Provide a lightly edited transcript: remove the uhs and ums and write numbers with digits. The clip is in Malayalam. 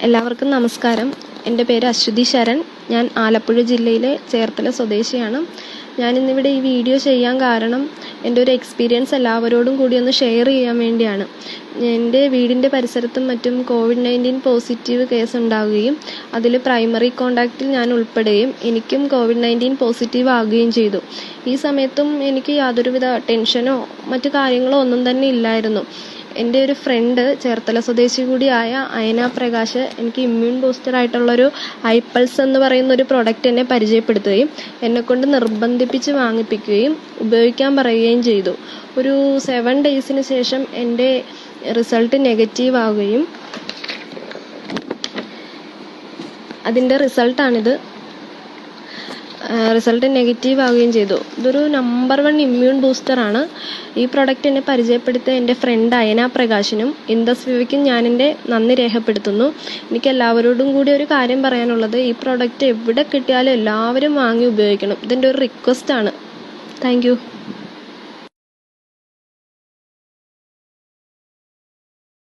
എല്ലാവർക്കും നമസ്കാരം. എൻ്റെ പേര് അശ്വതി ശരൺ. ഞാൻ ആലപ്പുഴ ജില്ലയിലെ ചേർത്തല സ്വദേശിയാണ്. ഞാനിന്നിവിടെ ഈ വീഡിയോ ചെയ്യാൻ കാരണം എൻ്റെ ഒരു എക്സ്പീരിയൻസ് എല്ലാവരോടും കൂടി ഒന്ന് ഷെയർ ചെയ്യാൻ വേണ്ടിയാണ്. എൻ്റെ വീടിൻ്റെ പരിസരത്തും മറ്റും COVID-19 പോസിറ്റീവ് കേസ് ഉണ്ടാവുകയും അതിൽ പ്രൈമറി കോണ്ടാക്റ്റിൽ ഞാൻ ഉൾപ്പെടുകയും എനിക്കും COVID-19 പോസിറ്റീവ് ആകുകയും ചെയ്തു. ഈ സമയത്തും എനിക്ക് യാതൊരുവിധ ടെൻഷനോ മറ്റു കാര്യങ്ങളോ ഒന്നും തന്നെ ഇല്ലായിരുന്നു. എൻ്റെ ഒരു ഫ്രണ്ട് ചേർത്തല സ്വദേശി കൂടിയായ അയന പ്രകാശ് എനിക്ക് ഇമ്മ്യൂൺ ബൂസ്റ്റർ ആയിട്ടുള്ളൊരു ഐപൾസ് എന്ന് പറയുന്ന ഒരു പ്രൊഡക്റ്റ് എന്നെ പരിചയപ്പെടുത്തുകയും എന്നെക്കൊണ്ട് നിർബന്ധിപ്പിച്ച് വാങ്ങിപ്പിക്കുകയും ഉപയോഗിക്കാൻ പറയുകയും ചെയ്തു. ഒരു 7 ഡേയ്സിന് ശേഷം എൻ്റെ റിസൾട്ട് നെഗറ്റീവ് ആവുകയും അതിൻ്റെ റിസൾട്ട് നെഗറ്റീവ് ആവുകയും ചെയ്തു. ഇതൊരു നമ്പർ 1 ഇമ്മ്യൂൺ ബൂസ്റ്ററാണ്. ഈ പ്രൊഡക്റ്റ് എന്നെ പരിചയപ്പെടുത്തിയ എൻ്റെ ഫ്രണ്ട് അയന പ്രകാശിനും ഇൻഡസ്വിവയ്ക്കും ഞാൻ എൻ്റെ നന്ദി രേഖപ്പെടുത്തുന്നു. എനിക്ക് എല്ലാവരോടും കൂടി ഒരു കാര്യം പറയാനുള്ളത്, ഈ പ്രൊഡക്റ്റ് എവിടെ കിട്ടിയാലും എല്ലാവരും വാങ്ങി ഉപയോഗിക്കണം. ഇതെൻ്റെ ഒരു റിക്വസ്റ്റ് ആണ്. Thank you.